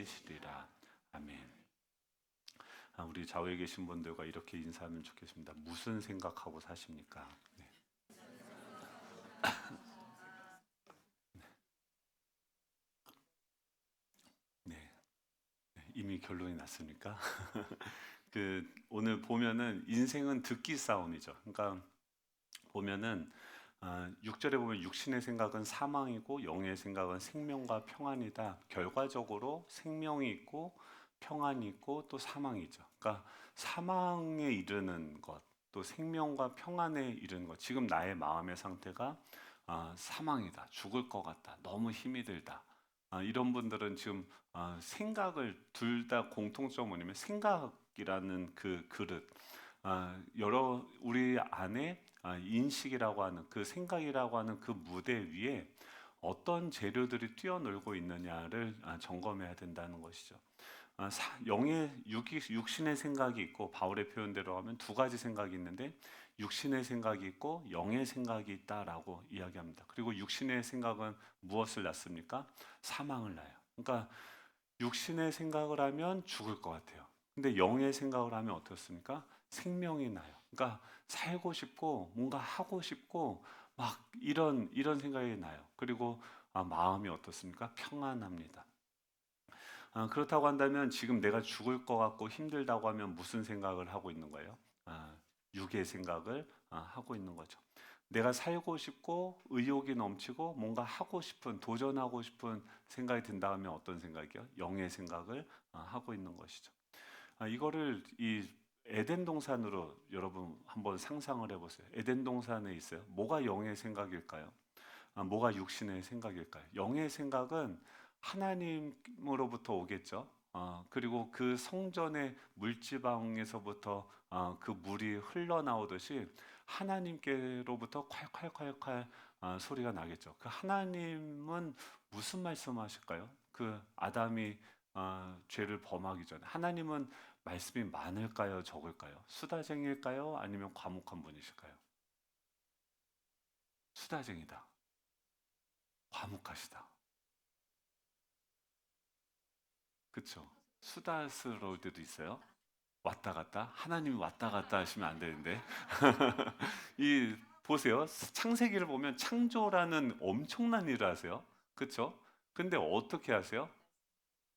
살리시리라. 아멘. 우리 좌우에 계신 분들과 이렇게 인사하면 좋겠습니다. 무슨 생각하고 사십니까? 네. 네. 네. 이미 결론이 났습니까? 오늘 보면은 인생은 듣기 싸움이죠. 그러니까 보면은 6절에 보면 육신의 생각은 사망이고 영의 생각은 생명과 평안이다. 결과적으로 생명이 있고 평안이 있고 또 사망이죠. 그러니까 사망에 이르는 것, 또 생명과 평안에 이르는 것. 지금 나의 마음의 상태가 사망이다. 죽을 것 같다. 너무 힘이 들다. 이런 분들은 지금 생각을 둘 다 공통점 뭐냐면 생각이라는 그 그릇, 여러 우리 안에 인식이라고 하는 그 생각이라고 하는 그 무대 위에 어떤 재료들이 뛰어놀고 있느냐를 점검해야 된다는 것이죠. 영의 육신의 생각이 있고 바울의 표현대로 하면 두 가지 생각이 있는데 육신의 생각이 있고 영의 생각이 있다라고 이야기합니다. 그리고 육신의 생각은 무엇을 낳습니까? 사망을 낳아요. 그러니까 육신의 생각을 하면 죽을 것 같아요. 근데 영의 생각을 하면 어떻습니까? 생명이 나요. 그러니까 살고 싶고 뭔가 하고 싶고 막 이런 생각이 나요. 그리고 마음이 어떻습니까? 평안합니다. 그렇다고 한다면 지금 내가 죽을 것 같고 힘들다고 하면 무슨 생각을 하고 있는 거예요? 육의 생각을 하고 있는 거죠. 내가 살고 싶고 의욕이 넘치고 뭔가 하고 싶은 도전하고 싶은 생각이 든다 하면 어떤 생각이요? 영의 생각을 하고 있는 것이죠. 이거를 이 에덴 동산으로 여러분 한번 상상을 해보세요. 에덴 동산에 있어요. 뭐가 영의 생각일까요? 뭐가 육신의 생각일까요? 영의 생각은 하나님으로부터 오겠죠. 그리고 그 성전의 물지방에서부터 그 물이 흘러나오듯이 하나님께로부터 콸콸콸콸 소리가 나겠죠. 그 하나님은 무슨 말씀하실까요? 그 아담이 죄를 범하기 전에 하나님은 말씀이 많을까요, 적을까요? 수다쟁일까요, 아니면 과묵한 분이실까요? 수다쟁이다. 과묵하시다. 그쵸? 수다스러울 때도 있어요. 왔다 갔다. 하나님이 왔다 갔다 하시면 안 되는데. 이 보세요. 창세기를 보면 창조라는 엄청난 일을 하세요. 그쵸? 근데 어떻게 하세요?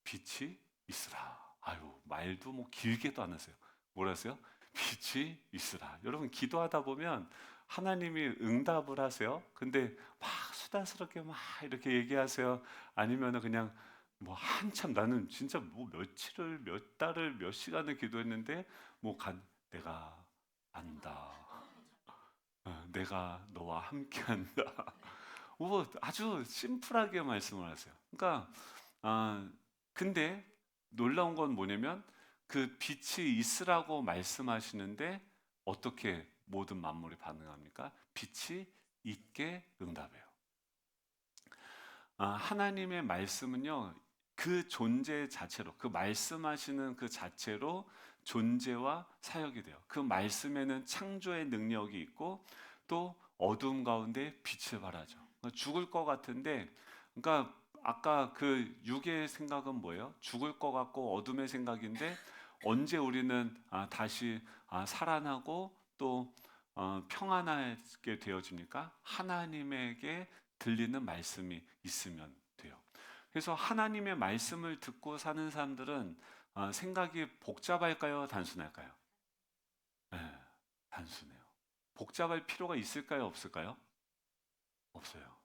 빛이 있으라. 아유, 말도 뭐 길게도 안 하세요. 뭐라 하세요? 빛이 있으라. 여러분 기도하다 보면 하나님이 응답을 하세요. 근데 막 수다스럽게 막 이렇게 얘기하세요. 아니면은 그냥 뭐 한참 나는 진짜 뭐 며칠을 몇 달을 몇 시간을 기도했는데 뭐 내가 안다. 내가 너와 함께한다. 뭐 아주 심플하게 말씀을 하세요. 그러니까 아, 근데 놀라운 건 뭐냐면 그 빛이 있으라고 말씀하시는데 어떻게 모든 만물이 반응합니까? 빛이 있게 응답해요. 하나님의 말씀은요, 그 존재 자체로, 그 말씀하시는 그 자체로 존재와 사역이 돼요. 그 말씀에는 창조의 능력이 있고 또 어둠 가운데 빛을 발하죠. 죽을 것 같은데, 그러니까 아까 그 육의 생각은 뭐예요? 죽을 것 같고 어둠의 생각인데 언제 우리는 다시 살아나고 또 평안하게 되어집니까? 하나님에게 들리는 말씀이 있으면 돼요. 그래서 하나님의 말씀을 듣고 사는 사람들은 생각이 복잡할까요? 단순할까요? 네, 단순해요. 복잡할 필요가 있을까요? 없을까요? 없어요.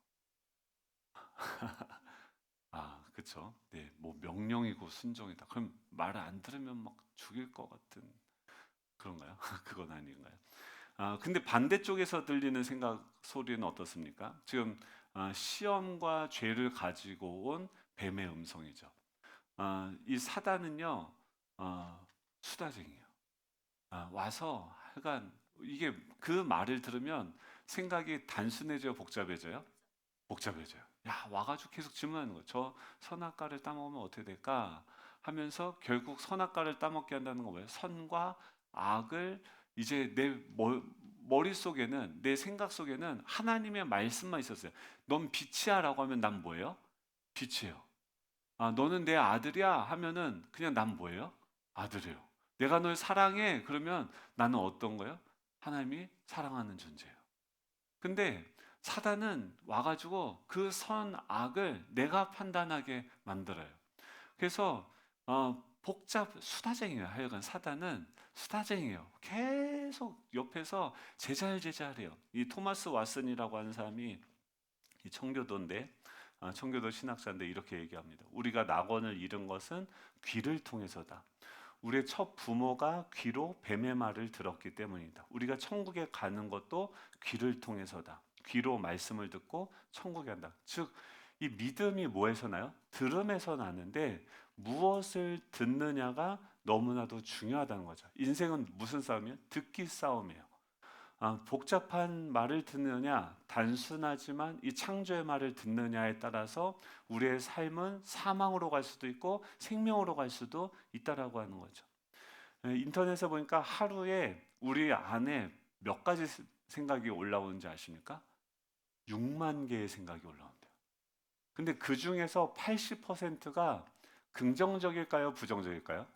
그쵸. 네, 뭐 명령이고 순종이다. 그럼 말을 안 들으면 막 죽일 것 같은 그런가요? 그건 아닌가요? 근데 반대쪽에서 들리는 생각 소리는 어떻습니까? 지금 시험과 죄를 가지고 온 뱀의 음성이죠. 이 사단은요, 수다쟁이에요. 와서 하여간 이게 그 말을 들으면 생각이 단순해져요, 복잡해져요? 복잡해져요. 야, 와가지고 계속 질문하는 거예요. 저 선악과를 따먹으면 어떻게 될까? 하면서 결국 선악과를 따먹게 한다는 건 뭐예요? 선과 악을 이제 내 머릿속에는, 내 생각 속에는 하나님의 말씀만 있었어요. 넌 빛이야 라고 하면 난 뭐예요? 빛이에요. 너는 내 아들이야 하면은 그냥 난 뭐예요? 아들이에요. 내가 널 사랑해 그러면 나는 어떤 거예요? 하나님이 사랑하는 존재예요. 근데 사단은 와가지고 그 선악을 내가 판단하게 만들어요. 그래서 수다쟁이에요. 하여간 사단은 수다쟁이에요. 계속 옆에서 제잘제잘해요. 이 토마스 왓슨이라고 하는 사람이 이 청교도인데 청교도 신학자인데 이렇게 얘기합니다. 우리가 낙원을 잃은 것은 귀를 통해서다. 우리의 첫 부모가 귀로 뱀의 말을 들었기 때문이다. 우리가 천국에 가는 것도 귀를 통해서다. 귀로 말씀을 듣고 천국에 간다. 즉, 이 믿음이 뭐에서 나요? 들음에서 나는데 무엇을 듣느냐가 너무나도 중요하다는 거죠. 인생은 무슨 싸움이에요? 듣기 싸움이에요. 복잡한 말을 듣느냐, 단순하지만 이 창조의 말을 듣느냐에 따라서 우리의 삶은 사망으로 갈 수도 있고 생명으로 갈 수도 있다라고 하는 거죠. 인터넷에 보니까 하루에 우리 안에 몇 가지 생각이 올라오는지 아십니까? 6만 개의 생각이 올라온대요. 근데 그 중에서 80%가 긍정적일까요? 부정적일까요?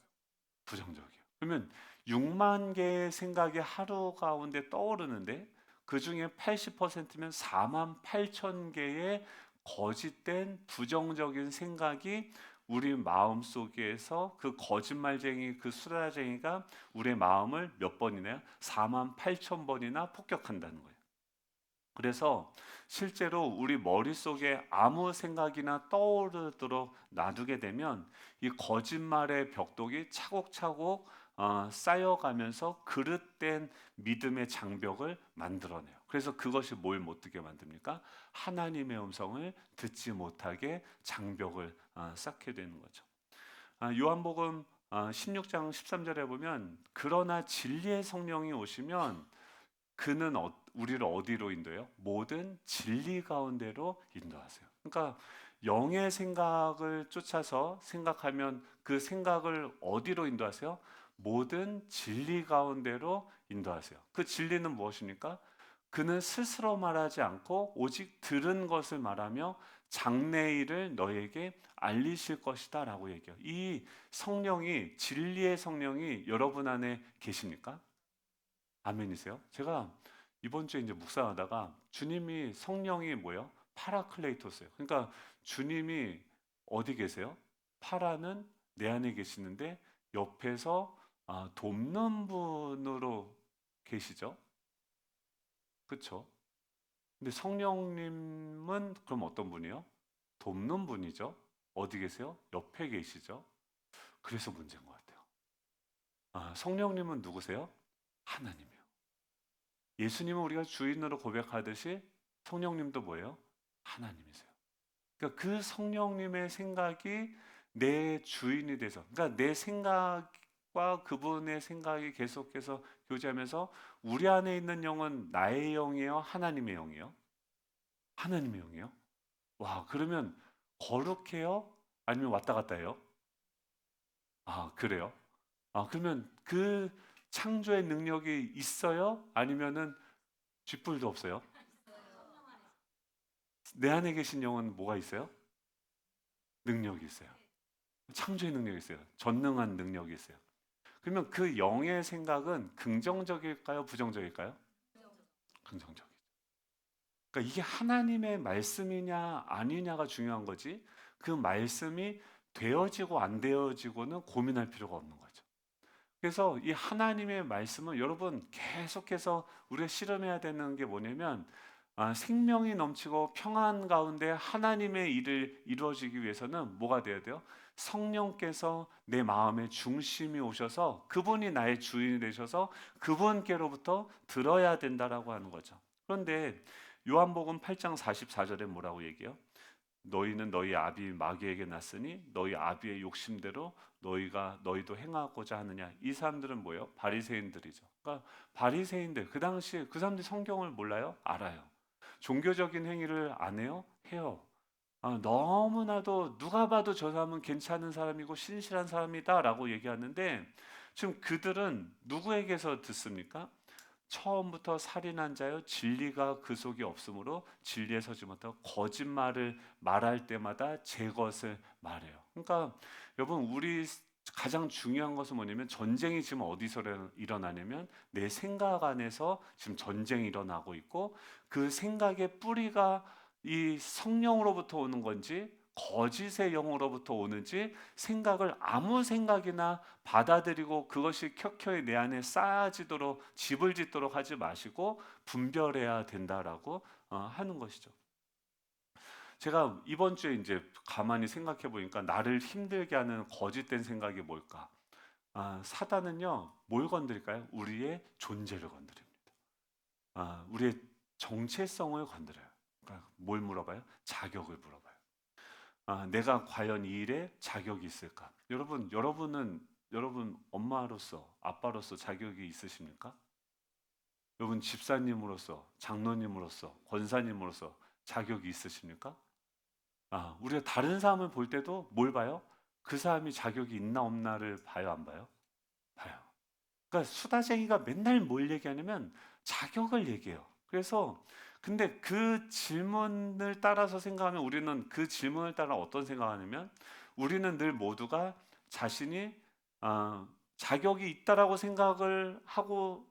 부정적이에요. 그러면 6만 개의 생각이 하루 가운데 떠오르는데 그 중에 80%면 4만 8천 개의 거짓된 부정적인 생각이 우리 마음 속에서 그 거짓말쟁이, 그 수다쟁이가 우리의 마음을 몇 번이나요? 4만 8천 번이나 폭격한다는 거예요. 그래서 실제로 우리 머릿속에 아무 생각이나 떠오르도록 놔두게 되면 이 거짓말의 벽독이 차곡차곡 쌓여가면서 그릇된 믿음의 장벽을 만들어내요. 그래서 그것이 뭘 못 듣게 만듭니까? 하나님의 음성을 듣지 못하게 장벽을 쌓게 되는 거죠. 요한복음 16장 13절에 보면 그러나 진리의 성령이 오시면 그는 우리를 어디로 인도해요? 모든 진리 가운데로 인도하세요. 그러니까 영의 생각을 쫓아서 생각하면 그 생각을 어디로 인도하세요? 모든 진리 가운데로 인도하세요. 그 진리는 무엇입니까? 그는 스스로 말하지 않고 오직 들은 것을 말하며 장래일을 너에게 알리실 것이다라고 얘기해요. 이 성령이 진리의 성령이 여러분 안에 계십니까? 아멘이세요? 제가 이번 주에 이제 묵상하다가 주님이 성령이 뭐예요? 파라클레이토스예요. 그러니까 주님이 어디 계세요? 파라는 내 안에 계시는데 옆에서 돕는 분으로 계시죠? 그렇죠? 근데 성령님은 그럼 어떤 분이요? 돕는 분이죠. 어디 계세요? 옆에 계시죠. 그래서 문제인 것 같아요. 성령님은 누구세요? 하나님이요. 예수님은 우리가 주인으로 고백하듯이 성령님도 뭐예요? 하나님이세요. 그러니까 그 성령님의 생각이 내 주인이 돼서, 그러니까 내 생각과 그분의 생각이 계속해서 교제하면서 우리 안에 있는 영은 나의 영이에요? 하나님의 영이에요? 하나님의 영이에요? 와, 그러면 거룩해요? 아니면 왔다 갔다 해요? 그래요? 그러면 그 창조의 능력이 있어요? 아니면은 쥐뿔도 없어요? 내 안에 계신 영은 뭐가 있어요? 능력이 있어요. 창조의 능력이 있어요. 전능한 능력이 있어요. 그러면 그 영의 생각은 긍정적일까요? 부정적일까요? 긍정적이죠. 그러니까 이게 하나님의 말씀이냐 아니냐가 중요한 거지. 그 말씀이 되어지고 안 되어지고는 고민할 필요가 없는 거죠. 그래서 이 하나님의 말씀은 여러분 계속해서 우리가 실험해야 되는 게 뭐냐면 생명이 넘치고 평안 가운데 하나님의 일을 이루어지기 위해서는 뭐가 돼야 돼요? 성령께서 내 마음의 중심이 오셔서 그분이 나의 주인이 되셔서 그분께로부터 들어야 된다라고 하는 거죠. 그런데 요한복음 8장 44절에 뭐라고 얘기해요? 너희는 너희 아비 마귀에게 났으니 너희 아비의 욕심대로 너희도 행하고자 하느냐. 이 사람들은 뭐예요? 바리새인들이죠. 그러니까 바리새인들 그 당시에 그 사람들이 성경을 몰라요? 알아요. 종교적인 행위를 안 해요? 해요. 너무나도 누가 봐도 저 사람은 괜찮은 사람이고 신실한 사람이다라고 얘기하는데 지금 그들은 누구에게서 듣습니까? 처음부터 살인한 자여 진리가 그 속에 없으므로 진리에 서지 못하고 거짓말을 말할 때마다 제 것을 말해요. 그러니까 여러분 우리 가장 중요한 것은 뭐냐면 전쟁이 지금 어디서 일어나냐면 내 생각 안에서 지금 전쟁이 일어나고 있고 그 생각의 뿌리가 이 성령으로부터 오는 건지 거짓의 영으로부터 오는지 생각을 아무 생각이나 받아들이고 그것이 켜켜이 내 안에 쌓아지도록 집을 짓도록 하지 마시고 분별해야 된다라고 하는 것이죠. 제가 이번 주에 이제 가만히 생각해 보니까 나를 힘들게 하는 거짓된 생각이 뭘까? 사단은요, 뭘 건드릴까요? 우리의 존재를 건드립니다. 우리의 정체성을 건드려요. 그러니까 뭘 물어봐요? 자격을 물어봐요. 내가 과연 이 일에 자격이 있을까? 여러분 엄마로서, 아빠로서 자격이 있으십니까? 여러분 집사님으로서, 장로님으로서, 권사님으로서 자격이 있으십니까? 우리가 다른 사람을 볼 때도 뭘 봐요? 그 사람이 자격이 있나 없나를 봐요, 안 봐요? 봐요. 그러니까 수다쟁이가 맨날 뭘 얘기하냐면 자격을 얘기해요. 그래서 근데 그 질문을 따라서 생각하면 우리는 그 질문을 따라 어떤 생각하냐면 우리는 늘 모두가 자신이 자격이 있다라고 생각을 하고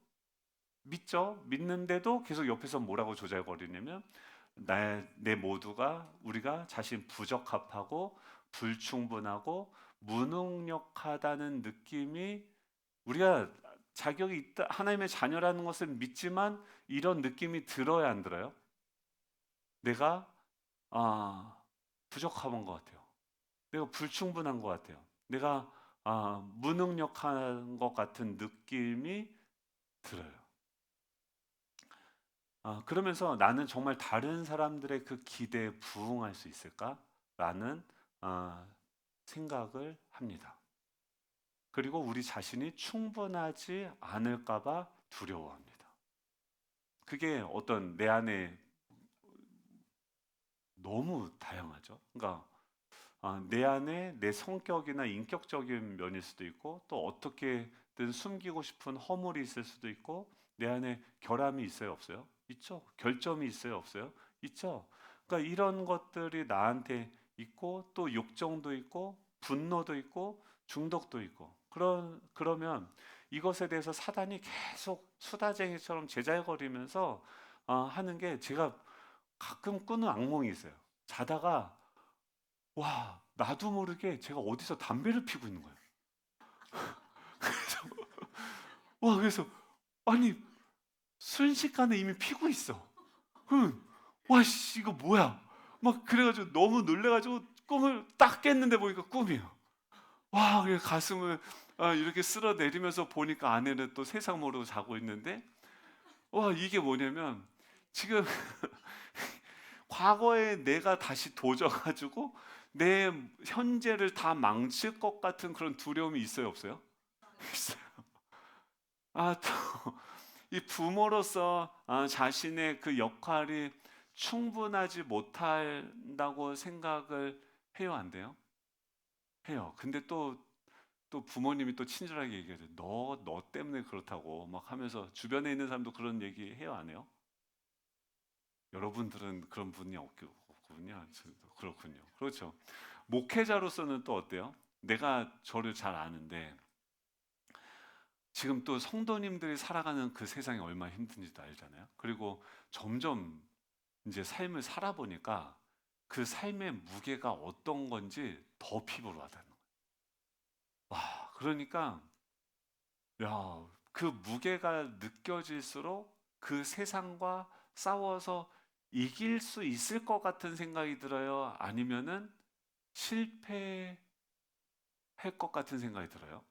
믿죠. 믿는데도 계속 옆에서 뭐라고 조잘거리냐면 내 모두가 우리가 자신 부적합하고 불충분하고 무능력하다는 느낌이 우리가 자격이 있다 하나님의 자녀라는 것을 믿지만 이런 느낌이 들어야 안 들어요? 내가 부족한 것 같아요. 내가 불충분한 것 같아요. 내가 무능력한 것 같은 느낌이 들어요. 그러면서 나는 정말 다른 사람들의 그 기대에 부응할 수 있을까라는 생각을 합니다. 그리고 우리 자신이 충분하지 않을까봐 두려워합니다. 그게 어떤 내 안에 너무 다양하죠. 그러니까 내 안에 내 성격이나 인격적인 면일 수도 있고 또 어떻게든 숨기고 싶은 허물이 있을 수도 있고 내 안에 결함이 있어요, 없어요? 있죠. 결점이 있어요, 없어요? 있죠. 그러니까 이런 것들이 나한테 있고 또 욕정도 있고 분노도 있고 중독도 있고 그러면 이것에 대해서 사단이 계속 수다쟁이처럼 제잘거리면서 하는 게 제가 가끔 꾸는 악몽이 있어요. 자다가 와, 나도 모르게 제가 어디서 담배를 피고 있는 거예요. 그래서 아니 순식간에 이미 피고 있어. 와, 씨, 이거 뭐야? 막 그래가지고 너무 놀래가지고 꿈을 딱 깼는데 보니까 꿈이에요. 와, 그래 가슴을 이렇게 쓸어 내리면서 보니까 아내는 또 세상 모르고 자고 있는데, 와, 이게 뭐냐면 지금 과거에 내가 다시 도져가지고 내 현재를 다 망칠 것 같은 그런 두려움이 있어요, 없어요? 있어요. 또 이 부모로서 자신의 그 역할이 충분하지 못한다고 생각을 해요, 안 돼요? 해요. 근데 또 부모님이 또 친절하게 얘기해요. 너 때문에 그렇다고 막 하면서 주변에 있는 사람도 그런 얘기 해요, 안 해요? 여러분들은 그런 분이 없군요. 그렇군요. 그렇죠. 목회자로서는 또 어때요? 내가 저를 잘 아는데 지금 또 성도님들이 살아가는 그 세상이 얼마나 힘든지도 알잖아요. 그리고 점점 이제 삶을 살아보니까 그 삶의 무게가 어떤 건지 더 피부로 와닿는 거예요. 와, 그러니까 야, 그 무게가 느껴질수록 그 세상과 싸워서 이길 수 있을 것 같은 생각이 들어요? 아니면은 실패할 것 같은 생각이 들어요?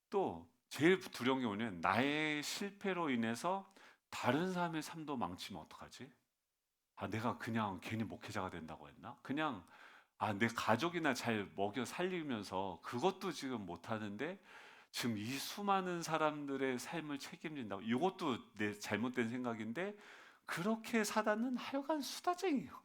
또 제일 두려운 게 뭐냐면 나의 실패로 인해서 다른 사람의 삶도 망치면 어떡하지? 내가 그냥 괜히 목회자가 된다고 했나? 그냥 내 가족이나 잘 먹여 살리면서 그것도 지금 못 하는데 지금 이 수많은 사람들의 삶을 책임진다고 이것도 내 잘못된 생각인데 그렇게 사단은 하여간 수다쟁이에요.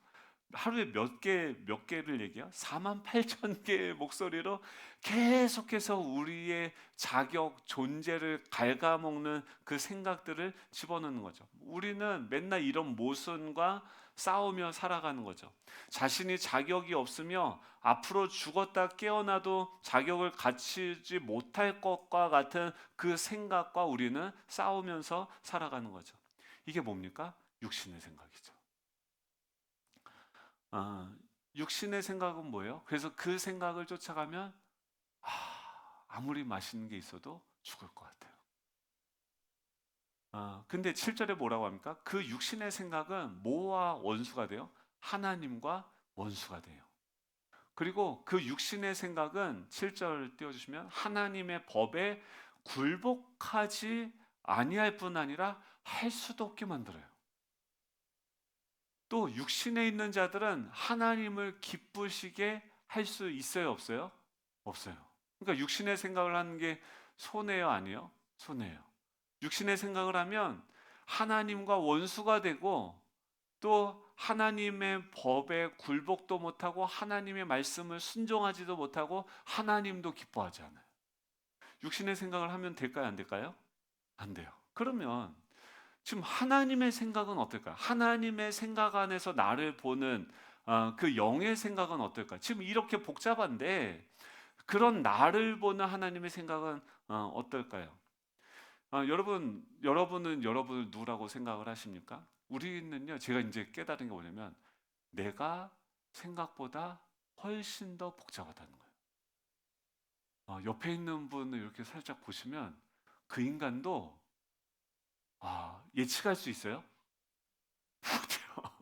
하루에 몇 개를 얘기해요? 4만 8천 개의 목소리로 계속해서 우리의 자격, 존재를 갉아먹는 그 생각들을 집어넣는 거죠. 우리는 맨날 이런 모순과 싸우며 살아가는 거죠. 자신이 자격이 없으며 앞으로 죽었다 깨어나도 자격을 갖추지 못할 것과 같은 그 생각과 우리는 싸우면서 살아가는 거죠. 이게 뭡니까? 육신의 생각이죠. 아, 육신의 생각은 뭐예요? 그래서 그 생각을 쫓아가면 아무리 맛있는 게 있어도 죽을 것 같아요. 근데 7절에 뭐라고 합니까? 그 육신의 생각은 뭐와 원수가 돼요? 하나님과 원수가 돼요. 그리고 그 육신의 생각은 7절 띄워주시면 하나님의 법에 굴복하지 아니할 뿐 아니라 할 수도 없게 만들어요. 또 육신에 있는 자들은 하나님을 기쁘시게 할 수 있어요, 없어요? 없어요. 그러니까 육신의 생각을 하는 게 손해요, 아니에요? 손해요. 육신의 생각을 하면 하나님과 원수가 되고 또 하나님의 법에 굴복도 못하고 하나님의 말씀을 순종하지도 못하고 하나님도 기뻐하지 않아요. 육신의 생각을 하면 될까요, 안 될까요? 안 돼요. 그러면 지금 하나님의 생각은 어떨까요? 하나님의 생각 안에서 나를 보는 그 영의 생각은 어떨까요? 지금 이렇게 복잡한데 그런 나를 보는 하나님의 생각은 어떨까요? 여러분은 여러분을 누구라고 생각을 하십니까? 우리는요, 제가 이제 깨달은 게 뭐냐면, 내가 생각보다 훨씬 더 복잡하다는 거예요. 옆에 있는 분을 이렇게 살짝 보시면, 그 인간도, 예측할 수 있어요? 못해요.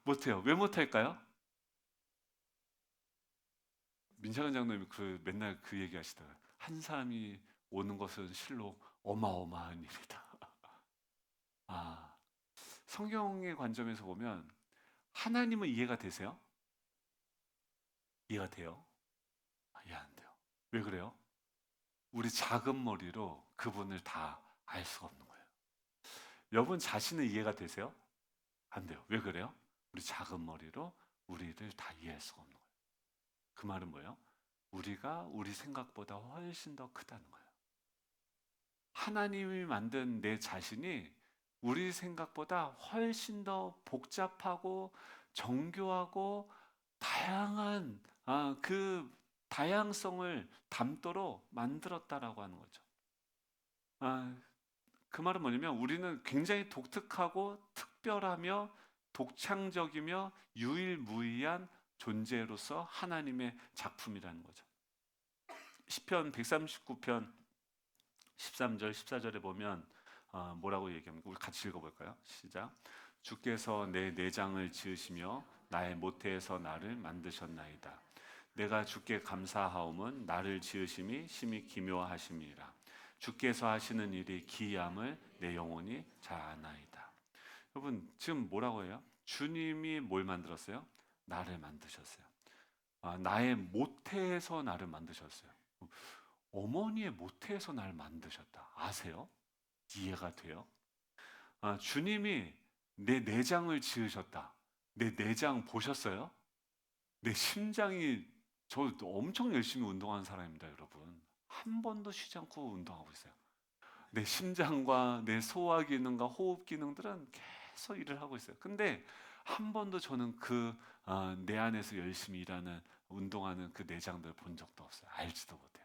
못해요. 왜 못할까요? 민창현 장로님이 맨날 그 얘기 하시더라고요. 한 사람이 오는 것은 실로 어마어마한 일이다. 아, 성경의 관점에서 보면 하나님은 이해가 되세요? 이해가 돼요? 이해 안 돼요. 왜 그래요? 우리 작은 머리로 그분을 다 알 수가 없는 거예요. 여러분 자신은 이해가 되세요? 안 돼요. 왜 그래요? 우리 작은 머리로 우리를 다 이해할 수가 없는 거예요. 그 말은 뭐예요? 우리가 우리 생각보다 훨씬 더 크다는 거예요. 하나님이 만든 내 자신이 우리 생각보다 훨씬 더 복잡하고 정교하고 다양한 그 다양성을 담도록 만들었다라고 하는 거죠. 그 말은 뭐냐면 우리는 굉장히 독특하고 특별하며 독창적이며 유일무이한 존재로서 하나님의 작품이라는 거죠. 시편 139편 13절 14절에 보면 뭐라고 얘기합니까? 우리 같이 읽어볼까요? 시작. 주께서 내 내장을 지으시며 나의 모태에서 나를 만드셨나이다. 내가 주께 감사하옴은 나를 지으심이 심히 기묘하심이라. 주께서 하시는 일이 기이함을 내 영혼이 잘 아나이다. 여러분 지금 뭐라고 해요? 주님이 뭘 만들었어요? 나를 만드셨어요. 나의 모태에서 나를 만드셨어요. 어머니의 모태에서 나를 만드셨다. 아세요? 이해가 돼요? 주님이 내 내장을 지으셨다. 내 내장 보셨어요? 내 심장이 저 엄청 열심히 운동하는 사람입니다, 여러분. 한 번도 쉬지 않고 운동하고 있어요. 내 심장과 내 소화 기능과 호흡 기능들은 계속 일을 하고 있어요. 근데 한 번도 저는 내 안에서 열심히 일하는 운동하는 그 내장들 본 적도 없어요. 알지도 못해요.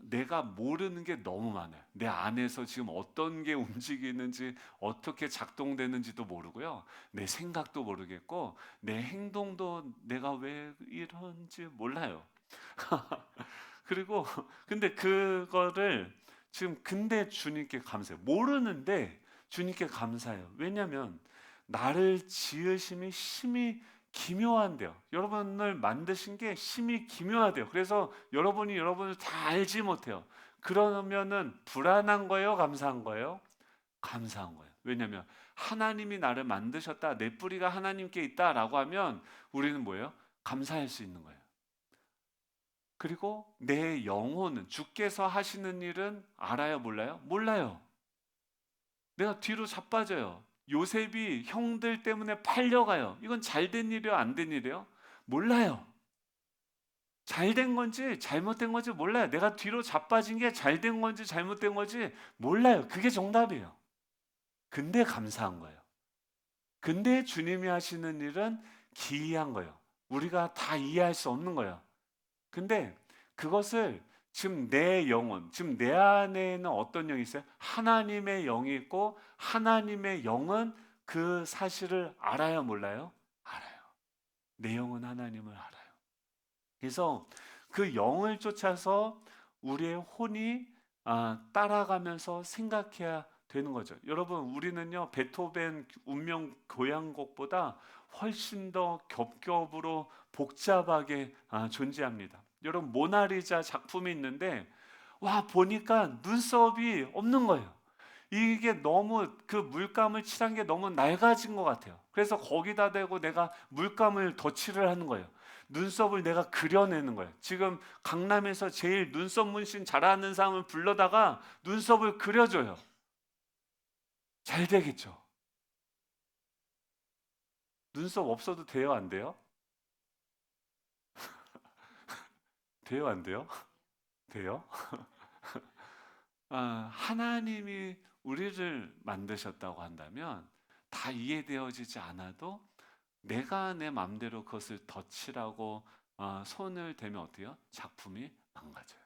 내가 모르는 게 너무 많아요. 내 안에서 지금 어떤 게 움직이는지, 어떻게 작동되는지도 모르고요. 내 생각도 모르겠고, 내 행동도 내가 왜 이런지 몰라요. 그리고, 근데 그거를 근데 주님께 감사해요. 모르는데 주님께 감사해요. 왜냐면, 나를 지으심이 심히 기묘한데요. 여러분을 만드신 게 심히 기묘하대요. 그래서 여러분이 여러분을 다 알지 못해요. 그러면은 불안한 거예요, 감사한 거예요? 감사한 거예요. 왜냐하면 하나님이 나를 만드셨다, 내 뿌리가 하나님께 있다라고 하면 우리는 뭐예요? 감사할 수 있는 거예요. 그리고 내 영혼은 주께서 하시는 일은 알아요, 몰라요? 몰라요. 내가 뒤로 자빠져요. 요셉이 형들 때문에 팔려가요. 이건 잘된 일이에요, 안 된 일이에요? 몰라요. 잘된 건지 잘못된 건지 몰라요. 내가 뒤로 자빠진 게 잘된 건지 잘못된 건지 몰라요. 그게 정답이에요. 근데 감사한 거예요. 근데 주님이 하시는 일은 기이한 거예요. 우리가 다 이해할 수 없는 거예요. 근데 그것을 지금 내 영혼, 지금 내 안에는 어떤 영이 있어요? 하나님의 영이 있고 하나님의 영은 그 사실을 알아요, 몰라요? 알아요. 내 영은 하나님을 알아요. 그래서 그 영을 쫓아서 우리의 혼이 따라가면서 생각해야 되는 거죠. 여러분, 우리는요, 베토벤 운명 교향곡보다 훨씬 더 겹겹으로 복잡하게 존재합니다. 여러분, 모나리자 작품이 있는데, 와, 보니까 눈썹이 없는 거예요. 이게 너무 그 물감을 칠한 게 너무 낡아진 것 같아요. 그래서 거기다 대고 내가 물감을 덧칠을 하는 거예요. 눈썹을 내가 그려내는 거예요. 지금 강남에서 제일 눈썹 문신 잘하는 사람을 불러다가 눈썹을 그려줘요. 잘 되겠죠? 눈썹 없어도 돼요, 안 돼요? 돼요, 안 돼요? 돼요? 하나님이 우리를 만드셨다고 한다면 다 이해되어지지 않아도 내가 내 마음대로 그것을 덧칠하고 손을 대면 어때요? 작품이 망가져요.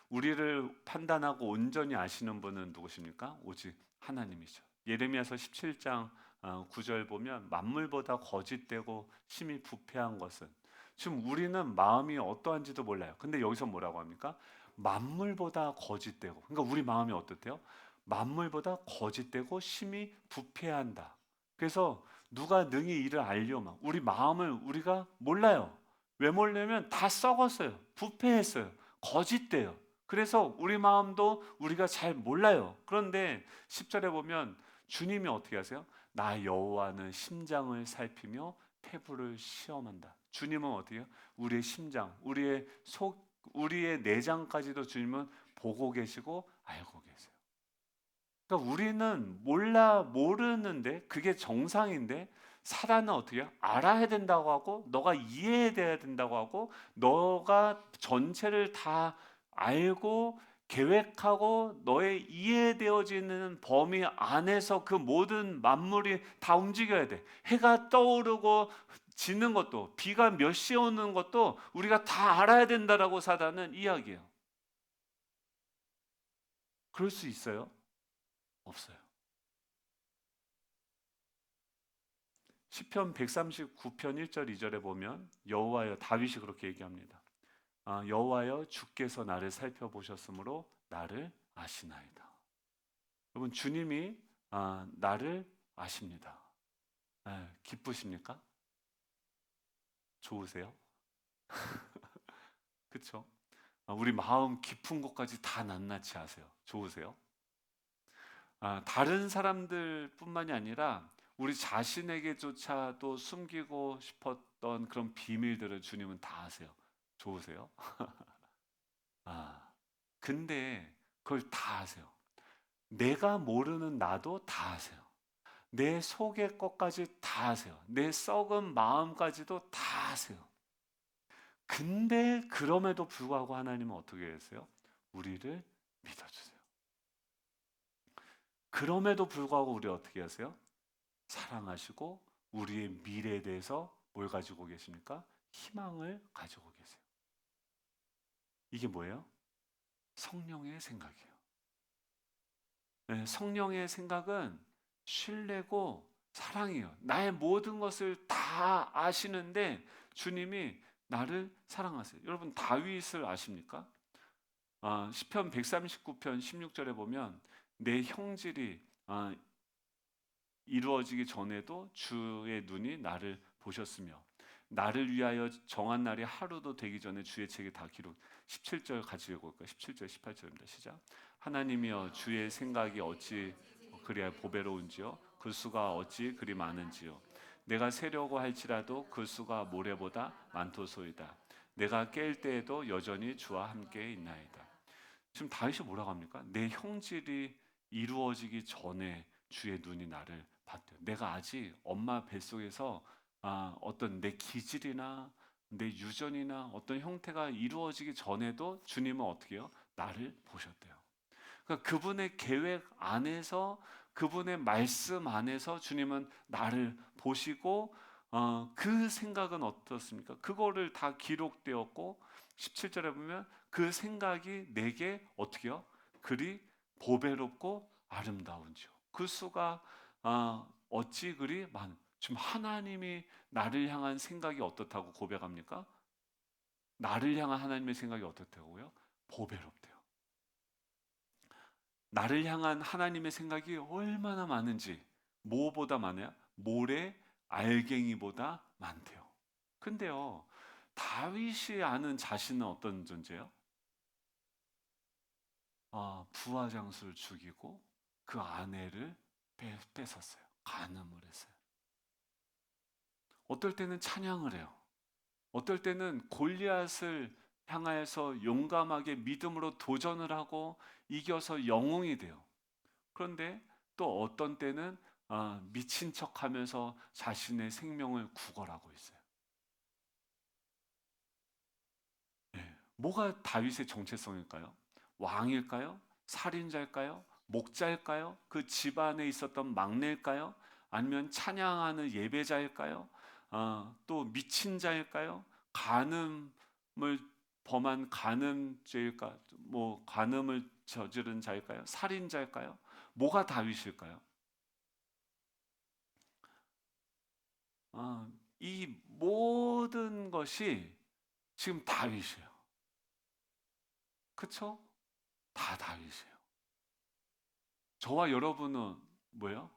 우리를 판단하고 온전히 아시는 분은 누구십니까? 오직 하나님이죠. 예레미야서 17장 9절 보면 만물보다 거짓되고 심히 부패한 것은, 지금 우리는 마음이 어떠한지도 몰라요. 근데 여기서 뭐라고 합니까? 만물보다 거짓되고, 그러니까 우리 마음이 어떻대요? 만물보다 거짓되고 심히 부패한다. 그래서 누가 능히 이를 알려마? 우리 마음을 우리가 몰라요. 왜 몰라면 다 썩었어요. 부패했어요. 거짓돼요. 그래서 우리 마음도 우리가 잘 몰라요. 그런데 10절에 보면 주님이 어떻게 하세요? 나 여호와는 심장을 살피며 폐부를 시험한다. 주님은 어떻게 해요? 우리의 심장, 우리의 속, 우리의 내장까지도 주님은 보고 계시고 알고 계세요. 그러니까 우리는 모르는데 그게 정상인데, 사단은 어떻게 해요? 알아야 된다고 하고 너가 이해해야 된다고 하고 너가 전체를 다 알고 계획하고 너의 이해되어지는 범위 안에서 그 모든 만물이 다 움직여야 돼. 해가 떠오르고 지는 것도, 비가 몇 시에 오는 것도 우리가 다 알아야 된다라고 사단은 이야기해요. 그럴 수 있어요? 없어요. 시편 139편 1절 2절에 보면 여호와여, 다윗이 그렇게 얘기합니다. 여호와여, 주께서 나를 살펴보셨으므로 나를 아시나이다. 여러분, 주님이 나를 아십니다. 기쁘십니까? 좋으세요? 그렇죠? 우리 마음 깊은 곳까지 다 낱낱이 아세요. 좋으세요? 다른 사람들뿐만이 아니라 우리 자신에게조차도 숨기고 싶었던 그런 비밀들을 주님은 다 아세요. 좋으세요? 아, 근데 그걸 다 아세요. 내가 모르는 나도 다 아세요. 내 속의 것까지 다 아세요. 내 썩은 마음까지도 다 아세요. 근데 그럼에도 불구하고 하나님은 어떻게 하세요? 우리를 믿어주세요. 그럼에도 불구하고 우리 어떻게 하세요? 사랑하시고 우리의 미래에 대해서 뭘 가지고 계십니까? 희망을 가지고 계세요. 이게 뭐예요? 성령의 생각이에요. 네, 성령의 생각은 신뢰고 사랑이에요. 나의 모든 것을 다 아시는데 주님이 나를 사랑하세요. 여러분, 다윗을 아십니까? 시편 139편 16절에 보면 내 형질이 이루어지기 전에도 주의 눈이 나를 보셨으며 나를 위하여 정한 날이 하루도 되기 전에 주의 책에 다 기록. 17절 같이 읽어볼까요? 17절 18절입니다. 시작. 하나님이여, 주의 생각이 어찌 그리야 보배로운지요, 그 수가 어찌 그리 많은지요. 내가 세려고 할지라도 그 수가 모래보다 많도소이다. 내가 깰 때에도 여전히 주와 함께 있나이다. 지금 다윗이 뭐라고 합니까? 내 형질이 이루어지기 전에 주의 눈이 나를 봤대요. 내가 아직 엄마 뱃속에서 어떤 내 기질이나 내 유전이나 어떤 형태가 이루어지기 전에도 주님은 어떻게 해요? 나를 보셨대요. 그러니까 그분의 계획 안에서 그분의 말씀 안에서 주님은 나를 보시고 그 생각은 어떻습니까? 그거를 다 기록되었고 17절에 보면 그 생각이 내게 어떻게요? 그리 보배롭고 아름다운지요. 그 수가 어찌 그리 많은. 지금 하나님이 나를 향한 생각이 어떻다고 고백합니까? 나를 향한 하나님의 생각이 어떻다고요? 보배롭대요. 나를 향한 하나님의 생각이 얼마나 많은지, 뭐보다 많아요? 모래 알갱이보다 많대요. 근데요, 다윗이 아는 자신은 어떤 존재예요? 부하장수를 죽이고 그 아내를 뺏었어요. 간음을 했어요. 어떨 때는 찬양을 해요. 어떨 때는 골리앗을 향하여서 용감하게 믿음으로 도전을 하고 이겨서 영웅이 돼요. 그런데 또 어떤 때는 미친 척하면서 자신의 생명을 구걸하고 있어요. 예. 뭐가 다윗의 정체성일까요? 왕일까요? 살인자일까요? 목자일까요? 그 집안에 있었던 막내일까요? 아니면 찬양하는 예배자일까요? 또 미친 자일까요? 간음을 범한 간음죄일까? 뭐 간음을 저지른 자일까요? 살인자일까요? 뭐가 다윗일까요? 아, 이 모든 것이 지금 다윗이에요. 그쵸? 다 다윗이에요. 저와 여러분은 뭐예요?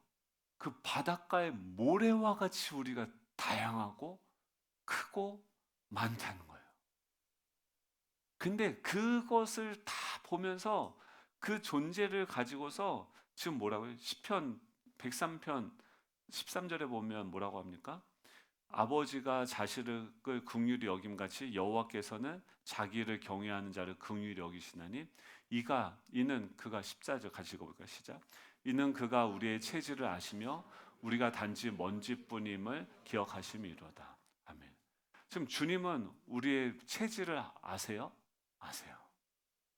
그 바닷가의 모래와 같이 우리가 다양하고 크고 많다는 거예요. 근데 그것을 다 보면서 그 존재를 가지고서 지금 뭐라고요? 시편 103편 13절에 보면 뭐라고 합니까? 아버지가 자식을 긍휼히 여김같이 여호와께서는 자기를 경외하는 자를 긍휼히 여기시나니 이는 그가 14절 같이 읽어볼까요? 시작. 이는 그가 우리의 체질을 아시며 우리가 단지 먼지뿐임을 기억하심이로다. 아멘. 지금 주님은 우리의 체질을 아세요? 아세요.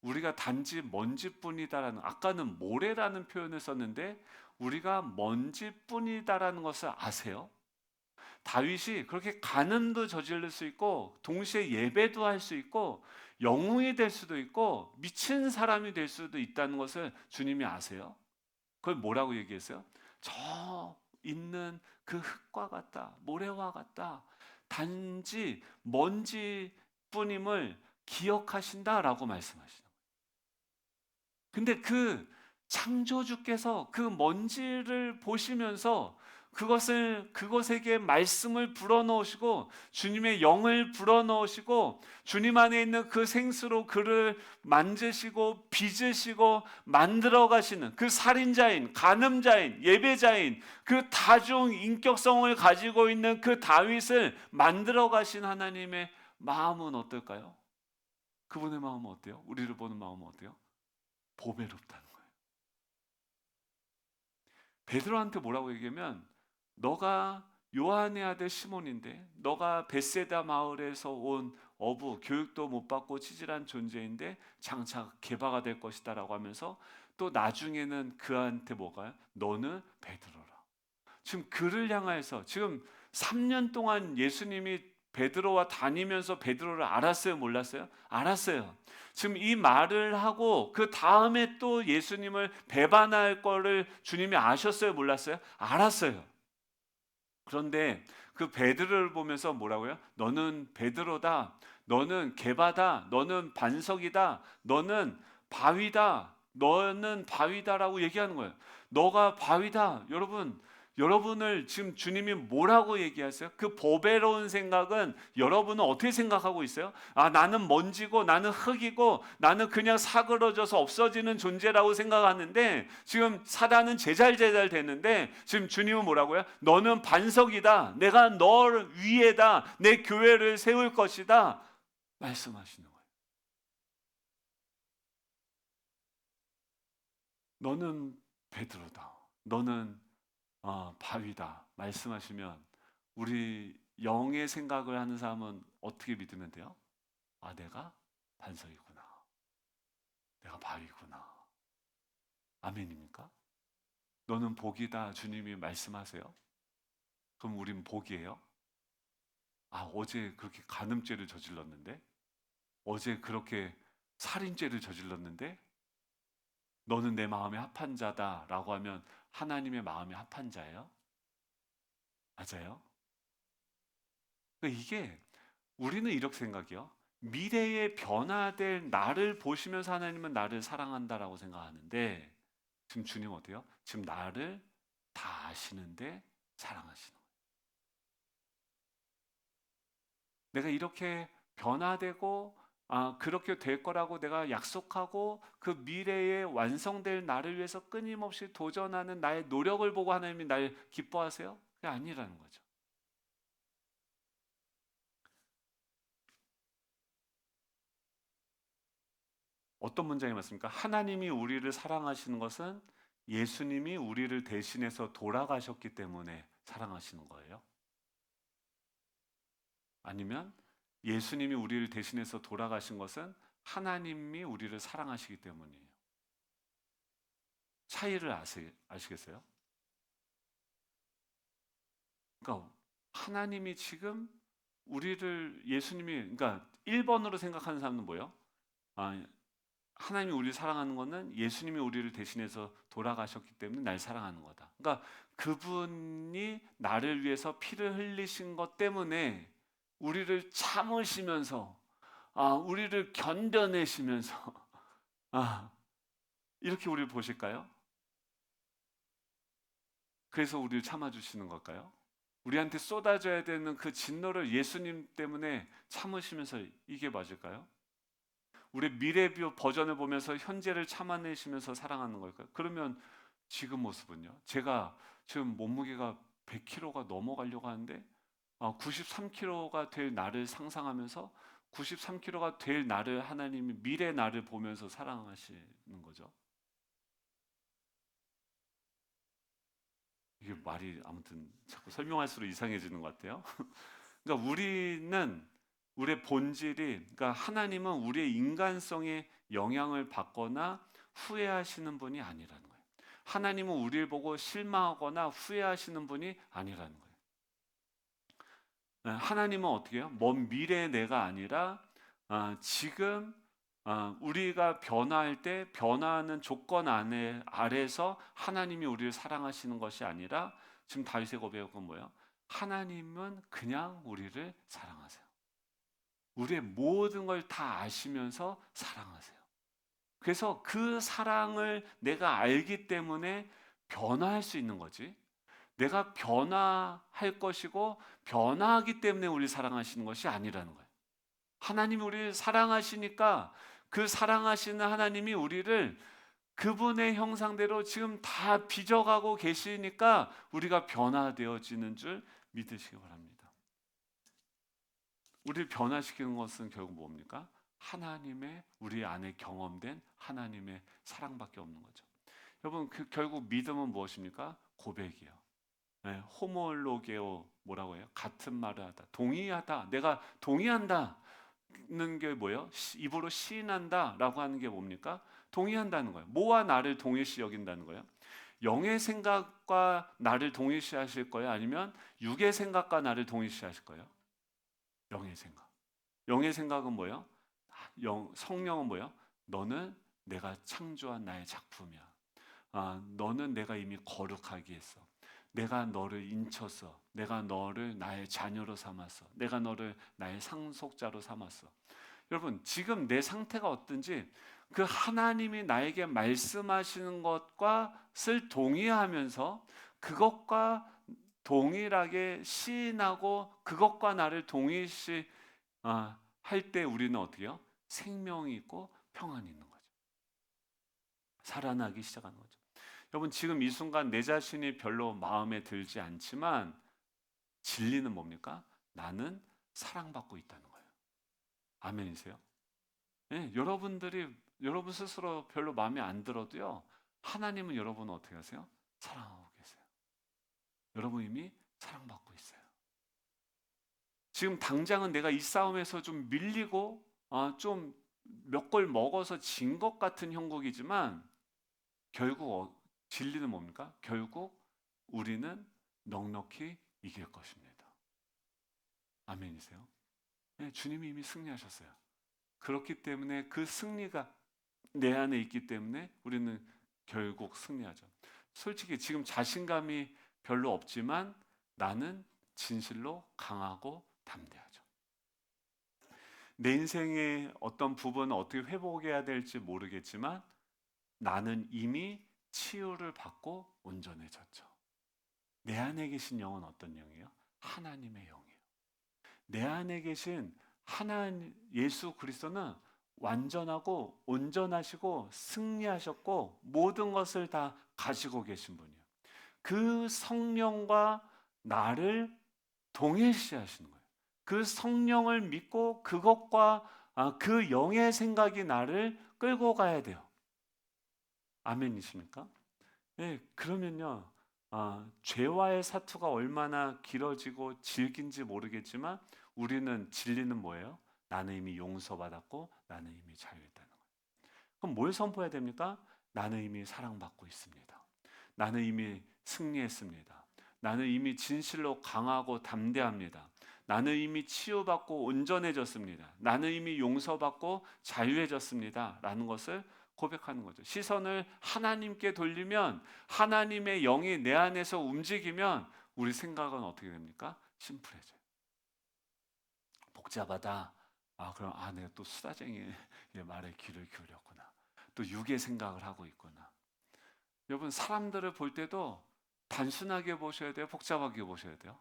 우리가 단지 먼지뿐이다라는, 아까는 모래라는 표현을 썼는데 우리가 먼지뿐이다라는 것을 아세요? 다윗이 그렇게 간음도 저지를 수 있고 동시에 예배도 할 수 있고 영웅이 될 수도 있고 미친 사람이 될 수도 있다는 것을 주님이 아세요? 그걸 뭐라고 얘기했어요? 저 있는 그 흙과 같다, 모래와 같다, 단지 먼지뿐임을 기억하신다라고 말씀하시는 거예요. 근데 그 창조주께서 그 먼지를 보시면서 그것에게 말씀을 불어넣으시고 주님의 영을 불어넣으시고 주님 안에 있는 그 생수로 그를 만지시고 빚으시고 만들어 가시는 그 살인자인, 간음자인, 예배자인 그 다중 인격성을 가지고 있는 그 다윗을 만들어 가신 하나님의 마음은 어떨까요? 그분의 마음은 어때요? 우리를 보는 마음은 어때요? 보배롭다는 거예요. 베드로한테 뭐라고 얘기하면 너가 요한의 아들 시몬인데 너가 벳세다 마을에서 온 어부 교육도 못 받고 치질한 존재인데 장차 개바가 될 것이다라고 하면서 또 나중에는 그한테 뭐가요? 너는 베드로라. 지금 그를 향하여서 지금 3년 동안 예수님이 베드로와 다니면서 베드로를 알았어요, 몰랐어요? 알았어요. 지금 이 말을 하고 그 다음에 또 예수님을 배반할 거를 주님이 아셨어요, 몰랐어요? 알았어요. 그런데 그 베드로를 보면서 뭐라고요? 너는 베드로다. 너는 게바다. 너는 반석이다. 너는 바위다. 너는 바위다라고 얘기하는 거예요. 너가 바위다. 여러분을 지금 주님이 뭐라고 얘기하세요? 그 보배로운 생각은 여러분은 어떻게 생각하고 있어요? 나는 먼지고 나는 흙이고 나는 그냥 사그러져서 없어지는 존재라고 생각하는데 지금 사단은 제잘제잘 되는데 지금 주님은 뭐라고요? 너는 반석이다. 내가 널 위에다 내 교회를 세울 것이다. 말씀하시는 거예요. 너는 베드로다. 너는 바위다 말씀하시면 우리 영의 생각을 하는 사람은 어떻게 믿으면 돼요? 내가 반석이구나. 내가 바위구나. 아멘입니까? 너는 복이다 주님이 말씀하세요. 그럼 우린 복이에요? 아, 어제 그렇게 간음죄를 저질렀는데, 어제 그렇게 살인죄를 저질렀는데, 너는 내 마음에 합한 자다라고 하면 하나님의 마음에 합한 자예요? 맞아요? 그러니까 이게 우리는 이렇게 생각해요. 미래에 변화될 나를 보시면서 하나님은 나를 사랑한다라고 생각하는데, 지금 주님 어때요? 지금 나를 다 아시는데 사랑하시는 거예요. 내가 이렇게 변화되고 그렇게 될 거라고 내가 약속하고 그 미래에 완성될 나를 위해서 끊임없이 도전하는 나의 노력을 보고 하나님이 날 기뻐하세요? 그게 아니라는 거죠. 어떤 문장이 맞습니까? 하나님이 우리를 사랑하시는 것은 예수님이 우리를 대신해서 돌아가셨기 때문에 사랑하시는 거예요? 아니면 예수님이 우리를 대신해서 돌아가신 것은 하나님이 우리를 사랑하시기 때문이에요? 차이를 아시겠어요? 그러니까 하나님이 지금 우리를 예수님이 그러니까 1번으로 생각하는 사람은 뭐예요? 아, 하나님이 우리를 사랑하는 것은 예수님이 우리를 대신해서 돌아가셨기 때문에 날 사랑하는 거다. 그러니까 그분이 나를 위해서 피를 흘리신 것 때문에 우리를 참으시면서 우리를 견뎌내시면서 아, 이렇게 우리를 보실까요? 그래서 우리를 참아주시는 걸까요? 우리한테 쏟아져야 되는 그 진노를 예수님 때문에 참으시면서 이게 맞을까요? 우리 미래뷰 버전을 보면서 현재를 참아내시면서 사랑하는 걸까요? 그러면 지금 모습은요? 제가 지금 몸무게가 100kg가 넘어가려고 하는데 93kg가 될 나를 상상하면서 93kg가 될 나를 하나님이 미래 나를 보면서 사랑하시는 거죠. 이게 말이 아무튼 자꾸 설명할수록 이상해지는 것 같아요. 그러니까 우리는 우리의 본질이 그러니까 하나님은 우리의 인간성에 영향을 받거나 후회하시는 분이 아니라는 거예요. 하나님은 우리를 보고 실망하거나 후회하시는 분이 아니라는 거예요. 하나님은 어떻게 해요? 먼 미래의 내가 아니라 지금 우리가 변화할 때 변화하는 조건 아래서 하나님이 우리를 사랑하시는 것이 아니라 지금 다윗의 고백은 뭐예요? 하나님은 그냥 우리를 사랑하세요. 우리의 모든 걸 다 아시면서 사랑하세요. 그래서 그 사랑을 내가 알기 때문에 변화할 수 있는 거지. 내가 변화할 것이고 변화하기 때문에 우리 사랑하시는 것이 아니라는 거예요. 하나님이 우리를 사랑하시니까 그 사랑하시는 하나님이 우리를 그분의 형상대로 지금 다 빚어가고 계시니까 우리가 변화되어지는 줄 믿으시기 바랍니다. 우리를 변화시키는 것은 결국 뭡니까? 하나님의 우리 안에 경험된 하나님의 사랑밖에 없는 거죠. 여러분 결국 믿음은 무엇입니까? 고백이요. 네, 호몰로게오 뭐라고 해요? 같은 말을 하다, 동의하다, 내가 동의한다는 게 뭐예요? 입으로 시인한다라고 하는 게 뭡니까? 동의한다는 거예요. 뭐와 나를 동일시 여긴다는 거예요? 영의 생각과 나를 동일시 하실 거예요? 아니면 육의 생각과 나를 동일시 하실 거예요? 영의 생각. 영의 생각은 뭐예요? 성령은 뭐예요? 너는 내가 창조한 나의 작품이야. 너는 내가 이미 거룩하게 했어. 내가 너를 인쳐서, 내가 너를 나의 자녀로 삼았어. 내가 너를 나의 상속자로 삼았어. 여러분, 지금 내 상태가 어떤지 그 하나님이 나에게 말씀하시는 것과를 동의하면서 그것과 동일하게 시인하고 그것과 나를 동일시 할 때 우리는 어떻게 해요? 생명이 있고 평안이 있는 거죠. 살아나기 시작하는 거죠. 여러분 지금 이 순간 내 자신이 별로 마음에 들지 않지만 진리는 뭡니까? 나는 사랑받고 있다는 거예요. 아멘이세요? 네, 여러분 스스로 별로 마음에 안 들어도요. 하나님은 여러분을 어떻게 하세요? 사랑하고 계세요. 여러분 이미 사랑받고 있어요. 지금 당장은 내가 이 싸움에서 좀 밀리고 좀 몇 골 먹어서 진 것 같은 형국이지만 결국 진리는 뭡니까? 결국 우리는 넉넉히 이길 것입니다. 아멘이세요? 네, 주님이 이미 승리하셨어요. 그렇기 때문에 그 승리가 내 안에 있기 때문에 우리는 결국 승리하죠. 솔직히 지금 자신감이 별로 없지만 나는 진실로 강하고 담대하죠. 내 인생의 어떤 부분을 어떻게 회복해야 될지 모르겠지만 나는 이미 치유를 받고 온전해졌죠. 내 안에 계신 영은 어떤 영이에요? 하나님의 영이에요. 내 안에 계신 하나님 예수 그리스도는 완전하고 온전하시고 승리하셨고 모든 것을 다 가지고 계신 분이에요. 그 성령과 나를 동일시하시는 거예요. 그 성령을 믿고 그것과 그 영의 생각이 나를 끌고 가야 돼요. 아멘이십니까? 네, 그러면요, 죄와의 사투가 얼마나 길어지고 질긴지 모르겠지만 우리는 진리는 뭐예요? 나는 이미 용서받았고 나는 이미 자유했다는 거예요. 그럼 뭘 선포해야 됩니까? 나는 이미 사랑받고 있습니다. 나는 이미 승리했습니다. 나는 이미 진실로 강하고 담대합니다. 나는 이미 치유받고 온전해졌습니다. 나는 이미 용서받고 자유해졌습니다. 라는 것을 고백하는 거죠. 시선을 하나님께 돌리면 하나님의 영이 내 안에서 움직이면 우리 생각은 어떻게 됩니까? 심플해져요. 복잡하다. 그럼 내가 또 수다쟁이의 말에 귀를 기울였구나. 또 육의 생각을 하고 있구나. 여러분 사람들을 볼 때도 단순하게 보셔야 돼요? 복잡하게 보셔야 돼요?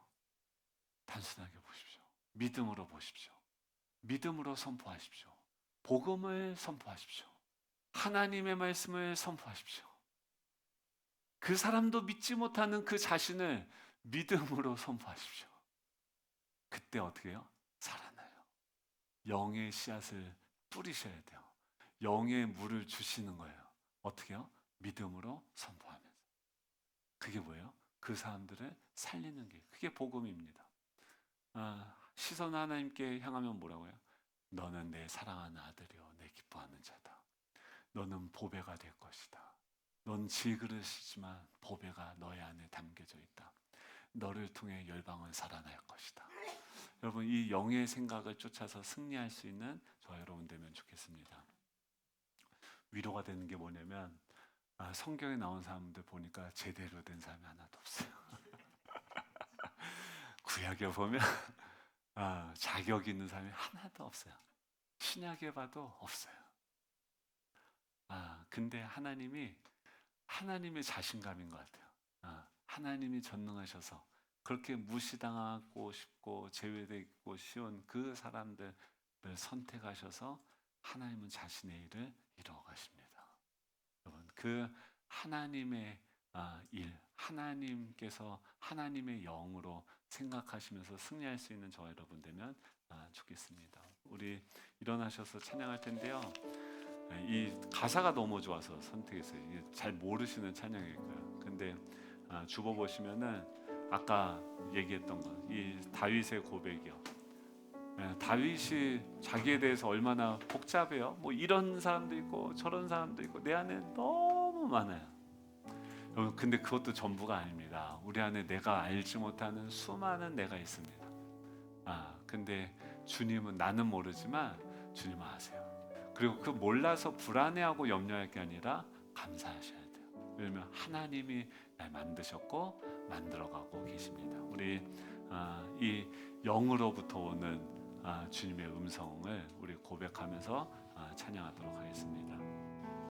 단순하게 보십시오. 믿음으로 보십시오. 믿음으로 선포하십시오. 복음을 선포하십시오. 하나님의 말씀을 선포하십시오. 그 사람도 믿지 못하는 그 자신을 믿음으로 선포하십시오. 그때 어떻게 해요? 살아나요. 영의 씨앗을 뿌리셔야 돼요. 영의 물을 주시는 거예요. 어떻게 해요? 믿음으로 선포하면서. 그게 뭐예요? 그 사람들을 살리는 게 그게 복음입니다. 시선 하나님께 향하면 뭐라고요? 너는 내 사랑하는 아들이요 내 기뻐하는 자다. 너는 보배가 될 것이다. 넌 질그릇이지만 보배가 너의 안에 담겨져 있다. 너를 통해 열방은 살아날 것이다. 여러분 이 영의 생각을 쫓아서 승리할 수 있는 저 여러분 되면 좋겠습니다. 위로가 되는 게 뭐냐면 성경에 나온 사람들 보니까 제대로 된 사람이 하나도 없어요. 구약에 보면 자격 있는 사람이 하나도 없어요. 신약에 봐도 없어요. 근데 하나님의 자신감인 것 같아요. 하나님이 전능하셔서 그렇게 무시당하고 싶고 제외되고 쉬운 그 사람들을 선택하셔서 하나님은 자신의 일을 이루어 가십니다. 여러분 그 하나님의 일, 하나님께서 하나님의 영으로 생각하시면서 승리할 수 있는 저 여러분 되면 좋겠습니다. 우리 일어나셔서 찬양할 텐데요. 이 가사가 너무 좋아서 선택했어요. 잘 모르시는 찬양일 거예요. 근데 주보 보시면은 아까 얘기했던 거, 이 다윗의 고백이요. 다윗이 자기에 대해서 얼마나 복잡해요. 뭐 이런 사람도 있고 저런 사람도 있고 내 안에 너무 많아요. 여러분 근데 그것도 전부가 아닙니다. 우리 안에 내가 알지 못하는 수많은 내가 있습니다. 근데 주님은 나는 모르지만 주님은 아세요. 그리고 그 몰라서 불안해하고 염려할 게 아니라 감사하셔야 돼요. 왜냐하면 하나님이 날 만드셨고 만들어가고 계십니다. 우리 이 영으로부터 오는 주님의 음성을 우리 고백하면서 찬양하도록 하겠습니다.